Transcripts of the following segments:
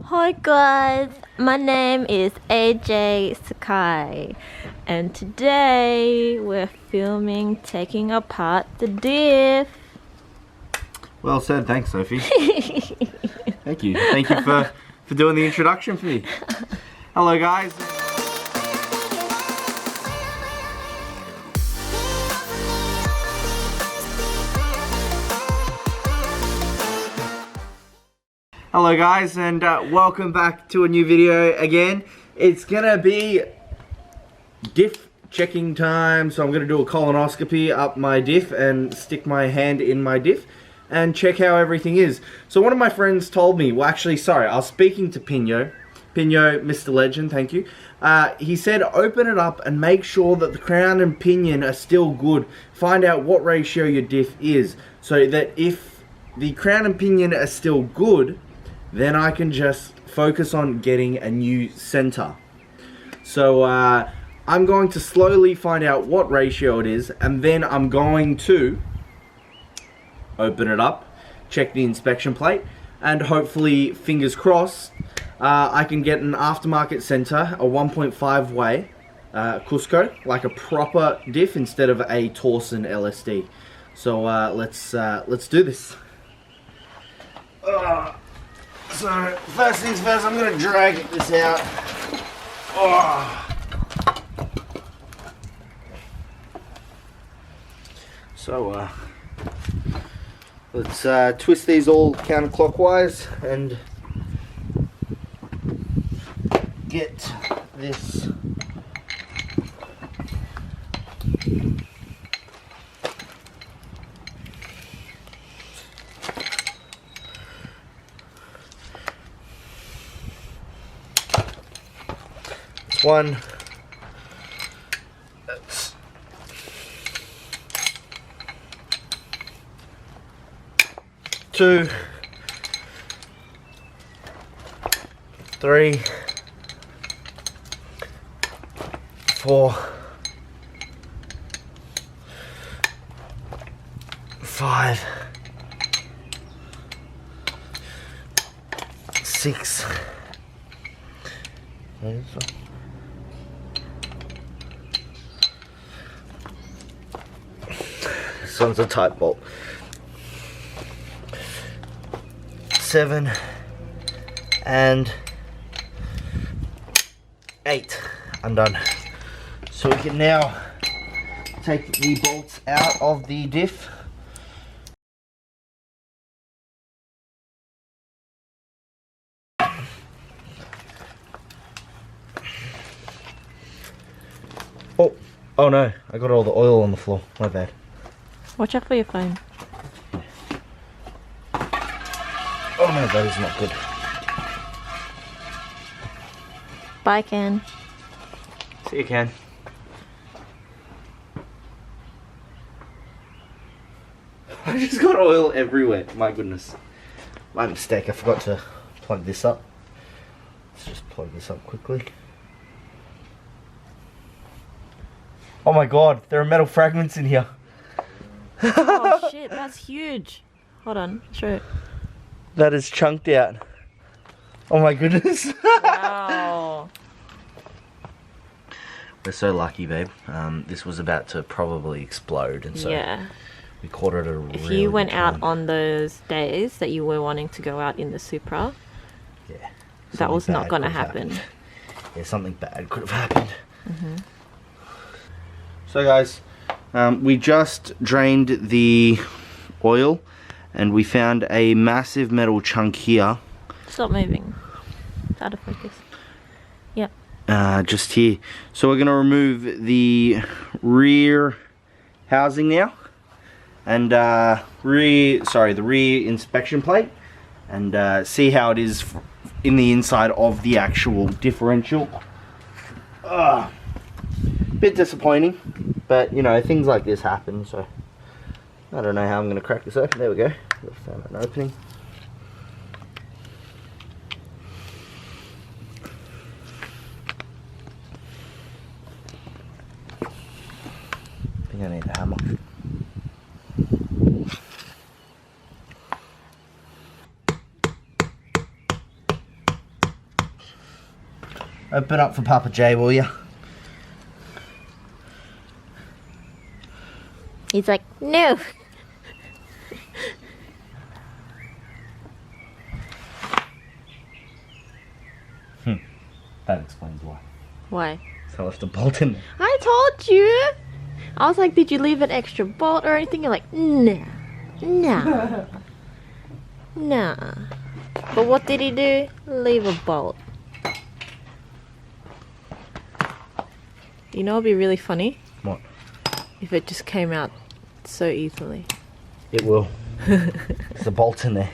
Hi guys, my name is AJ Sakai, and today we're filming taking apart the diff. Well said, thanks Sophie. Thank you for doing the introduction for me. Hello guys. Hello guys, and welcome back to a new video again. It's gonna be diff checking time, so I'm gonna do a colonoscopy up my diff and stick my hand in my diff and check how everything is. So one of my friends told me, well actually sorry, I was speaking to Pino, Mr. Legend, thank you. He said open it up and make sure that the crown and pinion are still good. Find out what ratio your diff is, so that if the crown and pinion are still good, then I can just focus on getting a new center. So I'm going to slowly find out what ratio it is, and then I'm going to open it up, check the inspection plate, and hopefully, fingers crossed, I can get an aftermarket center, a 1.5 way Cusco, like a proper diff instead of a Torsen LSD. So let's do this. So, first things first, I'm going to drag this out. Oh. So, let's twist these all counterclockwise and get this one. That's two, three, four, five, six. This one's a tight bolt. 7 and 8 undone. So we can now take the bolts out of the diff. Oh no, I got all the oil on the floor, my bad. Watch out for your phone. Oh no, that is not good. Bye, Ken. See you, Ken. I just got oil everywhere, my goodness. My mistake, I forgot to plug this up. Let's just plug this up quickly. Oh my god, there are metal fragments in here. Oh shit, that's huge. Hold on, show it. That is chunked out. Oh my goodness. Wow. We're so lucky, babe. This was about to probably explode, and so Yeah. we caught it at a really If you went good out time. on those days that you were wanting to go out in the Supra, Yeah, that was not something gonna bad could have happen. happened. Yeah, something bad could have happened. So guys, we just drained the oil and we found a massive metal chunk here. Stop moving. It's out of focus. Yep. Just here. So we're going to remove the rear housing now, and the rear inspection plate, and see how it is in the inside of the actual differential. Bit disappointing, but you know, things like this happen, so I don't know how I'm going to crack this open. There we go. Found an opening. I think I need a hammer. Open up for Papa J, will ya? He's like, no. That explains why. Why? So I left a bolt in there. I told you. I was like, did you leave an extra bolt or anything? You're like, nah. Nah. Nah. But what did he do? Leave a bolt. You know it'd be really funny? What? If it just came out so easily. It will. There's a bolt in there.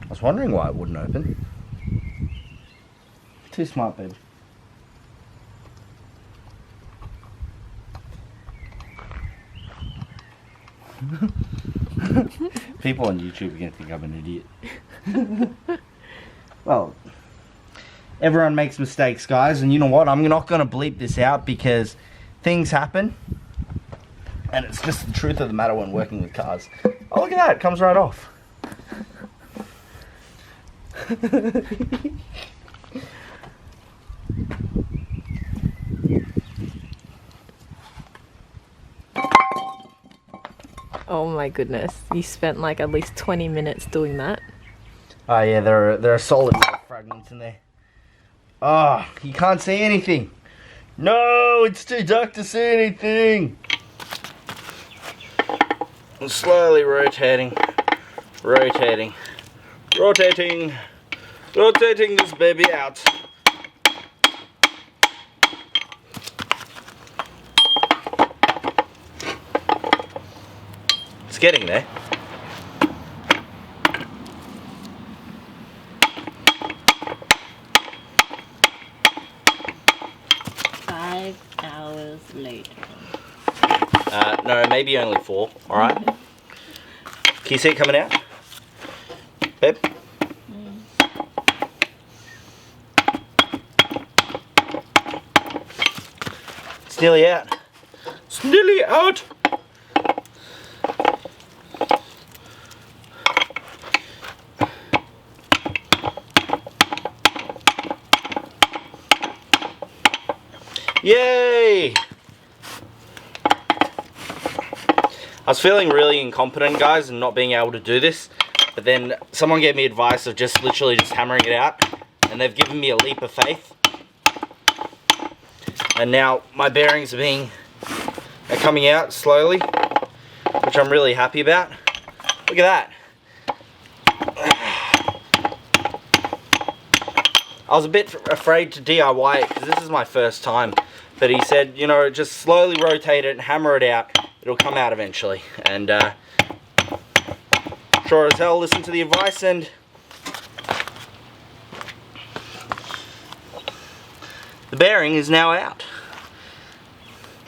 I was wondering why it wouldn't open. Too smart, baby. People on YouTube are going to think I'm an idiot. Well, everyone makes mistakes, guys, and you know what? I'm not going to bleep this out because things happen, and it's just the truth of the matter when working with cars. Oh, look at that. It comes right off. Oh my goodness. You spent like at least 20 minutes doing that. Oh yeah, there are solid metal fragments in there. Oh, you can't see anything. No, it's too dark to see anything. I'm slowly rotating, rotating this baby out. It's getting there. Hours later. No, maybe only 4. All right. Can you see it coming out, babe? It's nearly out. It's nearly out. Yay! I was feeling really incompetent, guys, and not being able to do this, but then someone gave me advice of just literally just hammering it out, and they've given me a leap of faith. And now my bearings are coming out slowly, which I'm really happy about. Look at that. I was a bit afraid to DIY it because this is my first time. But he said, you know, just slowly rotate it and hammer it out. It'll come out eventually. And sure as hell listen to the advice, and the bearing is now out.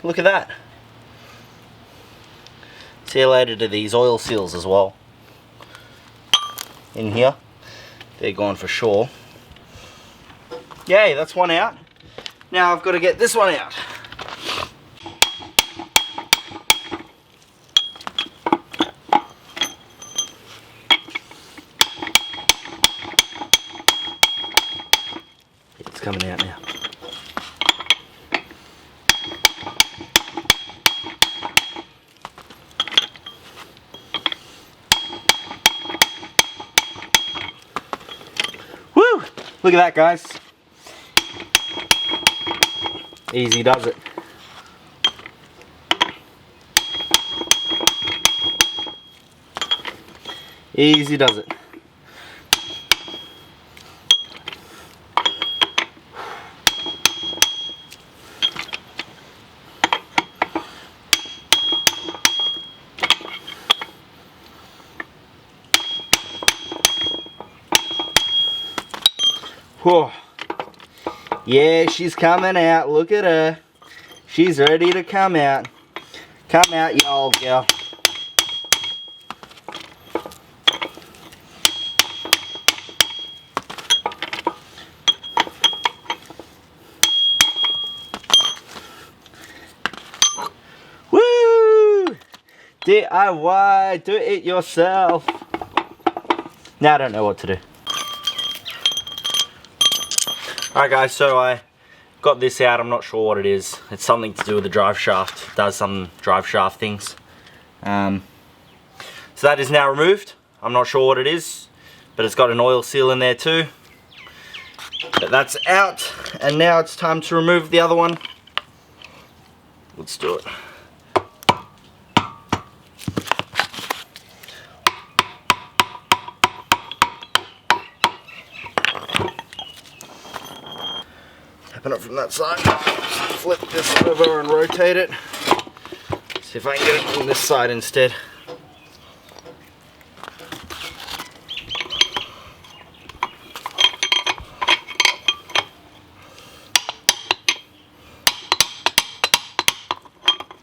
Look at that. See you later to these oil seals as well. In here. They're gone for sure. Yay, that's one out. Now I've got to get this one out. It's coming out now. Woo! Look at that, guys. Easy does it. Easy does it. Whoa. Yeah, she's coming out. Look at her. She's ready to come out. Come out, you old girl. DIY, do it yourself. Now I don't know what to do. Alright guys, so I got this out. I'm not sure what it is. It's something to do with the drive shaft. It does some drive shaft things. So that is now removed. I'm not sure what it is, but it's got an oil seal in there too. But that's out, and now it's time to remove the other one. Let's do it. Open it from that side. Flip this over and rotate it. See if I can get it on this side instead.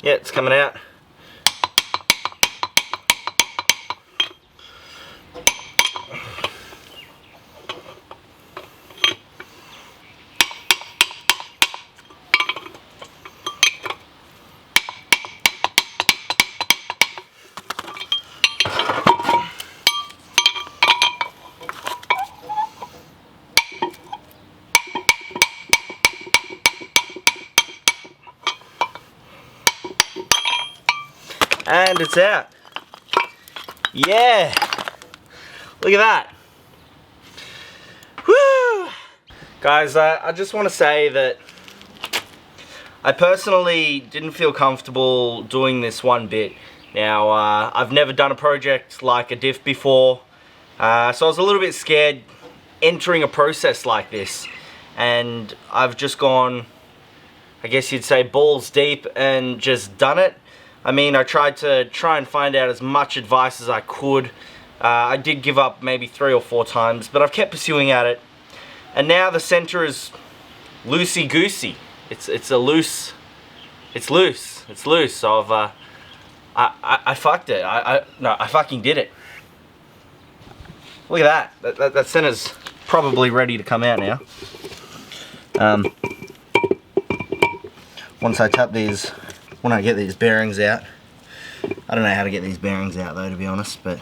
Yeah, it's coming out. And it's out. Yeah. Look at that. Woo! Guys, I just want to say that I personally didn't feel comfortable doing this one bit. Now, I've never done a project like a diff before, so I was a little bit scared entering a process like this. And I've just gone, I guess you'd say, balls deep and just done it. I mean, I tried and find out as much advice as I could. I did give up maybe 3 or 4 times, but I've kept pursuing at it. And now the center is loosey-goosey. It's loose. So I fucked it. No, I fucking did it. Look at that. That center's probably ready to come out now. Once I tap these. When I get these bearings out. I don't know how to get these bearings out though, to be honest, but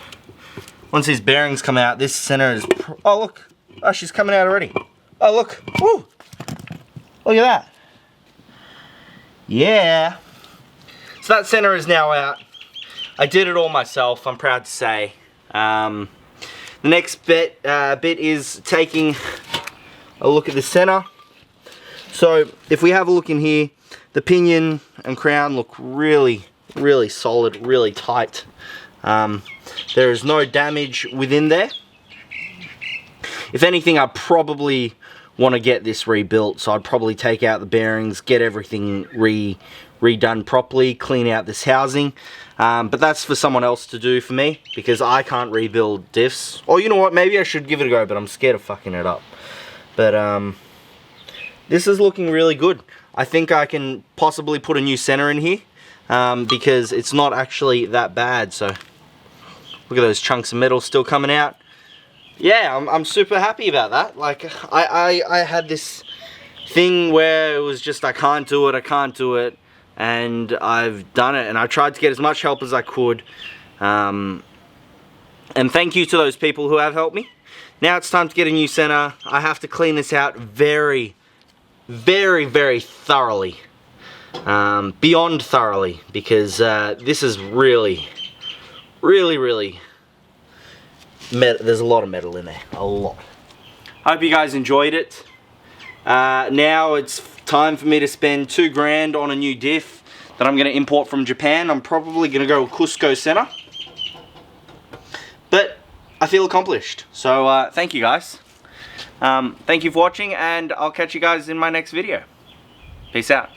once these bearings come out, this center is, oh look, oh she's coming out already. Oh look, woo, look at that. Yeah. So that center is now out. I did it all myself, I'm proud to say. The next bit is taking a look at the center. So if we have a look in here, the pinion and crown look really, really solid, really tight. There is no damage within there. If anything, I probably want to get this rebuilt, so I'd probably take out the bearings, get everything redone properly, clean out this housing. But that's for someone else to do for me, because I can't rebuild diffs. Or you know what, maybe I should give it a go, but I'm scared of fucking it up. But this is looking really good. I think I can possibly put a new center in here, because it's not actually that bad. So look at those chunks of metal still coming out. Yeah, I'm super happy about that. Like I had this thing where it was just I can't do it, and I've done it, and I tried to get as much help as I could. And thank you to those people who have helped me. Now it's time to get a new center. I have to clean this out very, very thoroughly, beyond thoroughly, because this is really there's a lot of metal in there, a lot. I hope you guys enjoyed it. Now it's time for me to spend $2 on a new diff that I'm going to import from Japan. I'm probably going to go with Cusco center, but I feel accomplished. So thank you guys. Thank you for watching, and I'll catch you guys in my next video. Peace out.